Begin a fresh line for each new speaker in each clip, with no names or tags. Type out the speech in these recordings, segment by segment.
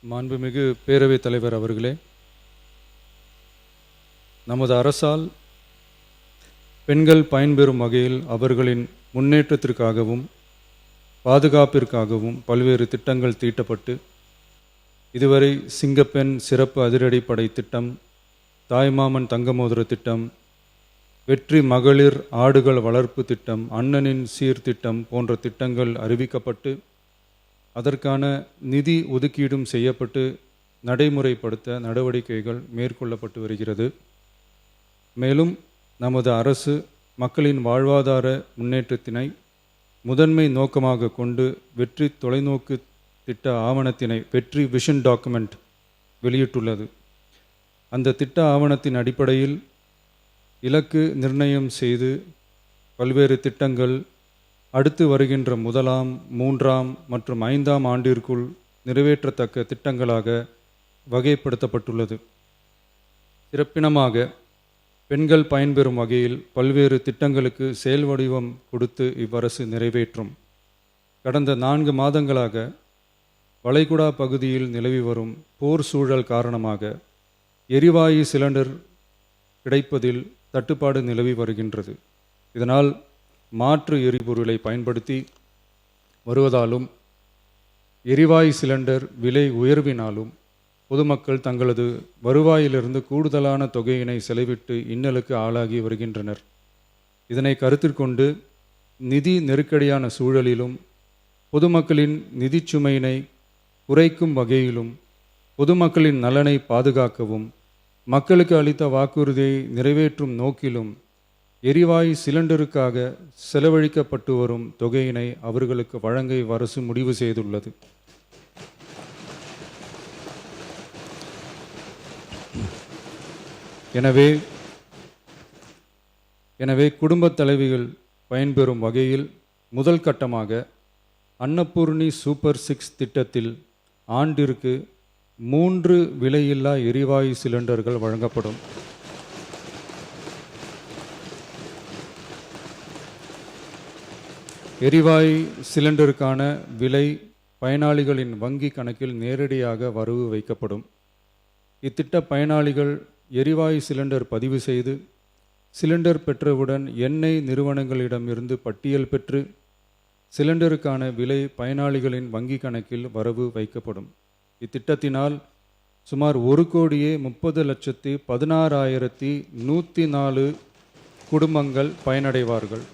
மாண்புமிகு பேரவைத் தலைவர் அவர்களே, நமது அரசால் பெண்கள் பயன்பெறும் வகையில் அவர்களின் முன்னேற்றத்திற்காகவும் பாதுகாப்பிற்காகவும் பல்வேறு திட்டங்கள் தீட்டப்பட்டு இதுவரை சிங்கப்பெண் சிறப்பு அதிரடிப்படை திட்டம், தாய்மாமன் தங்கமோதிர திட்டம், வெற்றி மகளிர் ஆடுகள் வளர்ப்பு திட்டம், அண்ணனின் சீர்திட்டம் போன்ற திட்டங்கள் அறிவிக்கப்பட்டு அதற்கான நிதி ஒதுக்கீடும் செய்யப்பட்டு நடைமுறைப்படுத்த நடவடிக்கைகள் மேற்கொள்ளப்பட்டு வருகிறது. மேலும் நமது அரசு மக்களின் வாழ்வாதார முன்னேற்றத்தினை முதன்மை நோக்கமாக கொண்டு வெற்றி தொலைநோக்கு திட்ட ஆவணத்தினை வெற்றி விஷன் டாக்குமெண்ட் வெளியிட்டுள்ளது. அந்த திட்ட ஆவணத்தின் அடிப்படையில் இலக்கு நிர்ணயம் செய்து பல்வேறு திட்டங்கள் அடுத்து வருகின்ற 1ஆம், 3ஆம் மற்றும் 5ஆம் ஆண்டிற்குள் நிறைவேற்றத்தக்க திட்டங்களாக வகைப்படுத்தப்பட்டுள்ளது. சிறப்பினமாக பெண்கள் பயன்பெறும் வகையில் பல்வேறு திட்டங்களுக்கு செயல் வடிவம் கொடுத்து இவ்வரசு நிறைவேற்றும். கடந்த 4 மாதங்களாக வளைகுடா பகுதியில் நிலவி வரும் போர் சூழல் காரணமாக எரிவாயு சிலிண்டர் கிடைப்பதில் தட்டுப்பாடு நிலவி வருகின்றது. இதனால் மாற்று எரிபொருளை பயன்படுத்தி வருவதாலும் எரிவாயு சிலிண்டர் விலை உயர்வினாலும் பொதுமக்கள் தங்களது வருவாயிலிருந்து கூடுதலான தொகையினை செலவிட்டு இன்னலுக்கு ஆளாகி வருகின்றனர். இதனை கருத்தில் கொண்டு நிதி நெருக்கடியான சூழலிலும் பொதுமக்களின் நிதிச்சுமையினை குறைக்கும் வகையிலும் பொதுமக்களின் நலனை பாதுகாக்கவும் மக்களுக்கு அளித்த வாக்குறுதியை நிறைவேற்றும் நோக்கிலும் எரிவாயு சிலிண்டருக்காக செலவழிக்கப்பட்டு வரும் தொகையினை அவர்களுக்கு வழங்க இவ்வரசு முடிவு செய்துள்ளது. எனவே குடும்பத் தலைவிகள் பயன்பெறும் வகையில் முதல் கட்டமாக அன்னபூர்ணி சூப்பர் 6 திட்டத்தில் ஆண்டிற்கு 3 விலையில்லா எரிவாயு சிலிண்டர்கள் வழங்கப்படும். எரிவாயு சிலிண்டருக்கான விலை பயனாளிகளின் வங்கி கணக்கில் நேரடியாக வரவு வைக்கப்படும். இத்திட்ட பயனாளிகள் எரிவாயு சிலிண்டர் பதிவு செய்து சிலிண்டர் பெற்றவுடன் எண்ணெய் நிறுவனங்களிடமிருந்து பட்டியல் பெற்று சிலிண்டருக்கான விலை பயனாளிகளின் வங்கி கணக்கில் வரவு வைக்கப்படும். இத்திட்டத்தினால் சுமார் 1,30,16,104 குடும்பங்கள் பயனடைவார்கள்.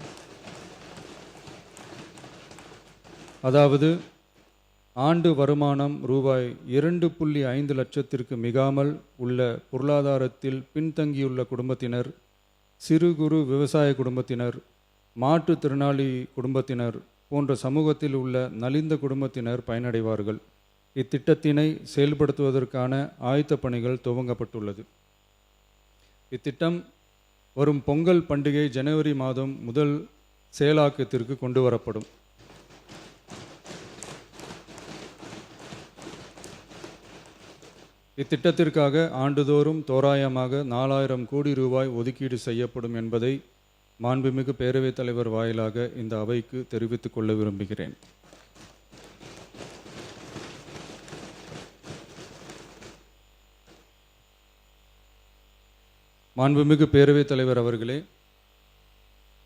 அதாவது ஆண்டு வருமானம் ரூபாய் 2.5 லட்சத்திற்கு மிகாமல் உள்ள பொருளாதாரத்தில் பின்தங்கியுள்ள குடும்பத்தினர், சிறு குறு விவசாய குடும்பத்தினர், மாற்றுத்திறனாளி குடும்பத்தினர் போன்ற சமூகத்தில் உள்ள நலிந்த குடும்பத்தினர் பயனடைவார்கள். இத்திட்டத்தினை செயல்படுத்துவதற்கான ஆயத்த பணிகள் துவங்கப்பட்டுள்ளது. இத்திட்டம் வரும் பொங்கல் பண்டிகை ஜனவரி மாதம் முதல் செயலாக்கத்திற்கு கொண்டு வரப்படும். இத்திட்டத்திற்காக ஆண்டுதோறும் தோராயமாக 4000 கோடி ரூபாய் ஒதுக்கீடு செய்யப்படும் என்பதை மாண்புமிகு பேரவைத் தலைவர் வாயிலாக இந்த அவைக்கு தெரிவித்துக் கொள்ள விரும்புகிறேன். மாண்புமிகு பேரவைத் தலைவர் அவர்களே,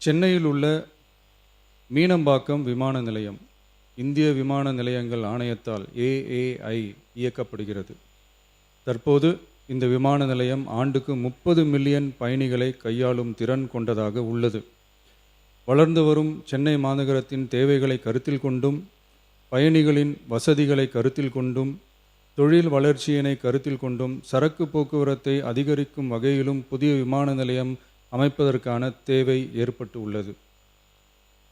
சென்னையில் உள்ள மீனம்பாக்கம் விமான நிலையம் இந்திய விமான நிலையங்கள் ஆணையத்தால் AAI இயக்கப்படுகிறது. தற்போது இந்த விமான நிலையம் ஆண்டுக்கு 30 மில்லியன் பயணிகளை கையாளும் திறன் கொண்டதாக உள்ளது. வளர்ந்து வரும் சென்னை மாநகரத்தின் தேவைகளை கருத்தில் கொண்டும் பயணிகளின் வசதிகளை கருத்தில் கொண்டும் தொழில் வளர்ச்சியினை கருத்தில் கொண்டும் சரக்கு போக்குவரத்தை அதிகரிக்கும் வகையிலும் புதிய விமான நிலையம் அமைப்பதற்கான தேவை ஏற்பட்டு உள்ளது.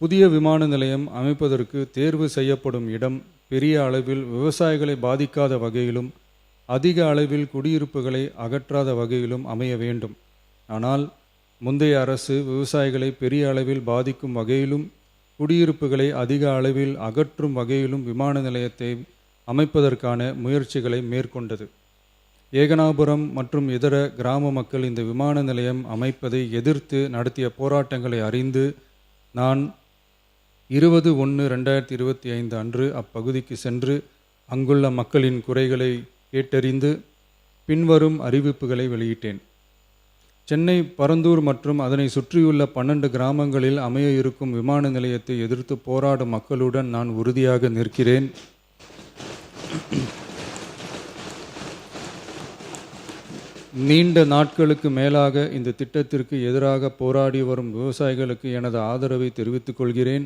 புதிய விமான நிலையம் அமைப்பதற்கு தேர்வு செய்யப்படும் இடம் பெரிய அளவில் விவசாயிகளை பாதிக்காத வகையிலும் அதிக அளவில் குடியிருப்புகளை அகற்றாத வகையிலும் அமைய வேண்டும். ஆனால் முந்தைய அரசு விவசாயிகளை பெரிய அளவில் பாதிக்கும் வகையிலும் குடியிருப்புகளை அதிக அளவில் அகற்றும் வகையிலும் விமான நிலையத்தை அமைப்பதற்கான முயற்சிகளை மேற்கொண்டது. ஏகனாபுரம் மற்றும் இதர கிராம மக்கள் இந்த விமான நிலையம் அமைப்பதை எதிர்த்து நடத்திய போராட்டங்களை அறிந்து நான் 20/1/2025 அன்று அப்பகுதிக்கு சென்று அங்குள்ள மக்களின் குறைகளை கேட்டறிந்து பின்வரும் அறிவிப்புகளை வெளியிட்டேன். சென்னை பரந்தூர் மற்றும் அதனை சுற்றியுள்ள 12 கிராமங்களில் அமைய இருக்கும் விமான நிலையத்தை எதிர்த்து போராடும் மக்களுடன் நான் உறுதியாக நிற்கிறேன். நீண்ட நாட்களுக்கு மேலாக இந்த திட்டத்திற்கு எதிராக போராடி வரும் விவசாயிகளுக்கு எனது ஆதரவை தெரிவித்துக் கொள்கிறேன்.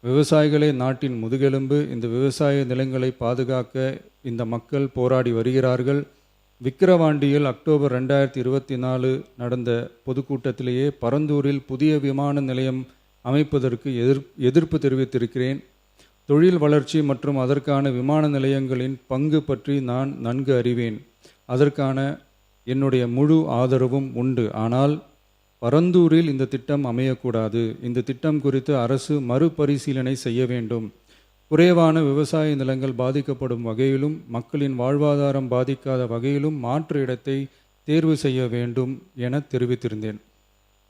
விவசாயிகளே நாட்டின் முதுகெலும்பு. இந்த விவசாய நிலங்களை பாதுகாக்க இந்த மக்கள் போராடி வருகிறார்கள். விக்கிரவாண்டியில் அக்டோபர் 2024 நடந்த பொதுக்கூட்டத்திலேயே பரந்தூரில் புதிய விமான நிலையம் அமைப்பதற்கு எதிர்ப்பு தெரிவித்திருக்கிறேன். தொழில் வளர்ச்சி மற்றும் அதற்கான விமான நிலையங்களின் பங்கு பற்றி நான் நன்கு அறிவேன். அதற்கான என்னுடைய முழு ஆதரவும் உண்டு. ஆனால் பரந்தூரில் இந்த திட்டம் அமையக்கூடாது. இந்த திட்டம் குறித்து அரசு மறுபரிசீலனை செய்ய வேண்டும். குறைவான விவசாய நிலங்கள் பாதிக்கப்படும் வகையிலும் மக்களின் வாழ்வாதாரம் பாதிக்காத வகையிலும் மாற்று இடத்தை தேர்வு செய்ய வேண்டும் என தெரிவித்திருந்தேன்.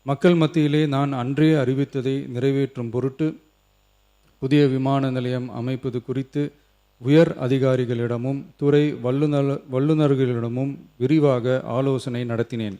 மக்கள் மத்தியிலே நான் அன்றே அறிவித்ததை நிறைவேற்றும் பொருட்டு புதிய விமான நிலையம் அமைப்பது குறித்து உயர் அதிகாரிகளிடமும் துறை வல்லுநர்களிடமும் விரிவாக ஆலோசனை நடத்தினேன்.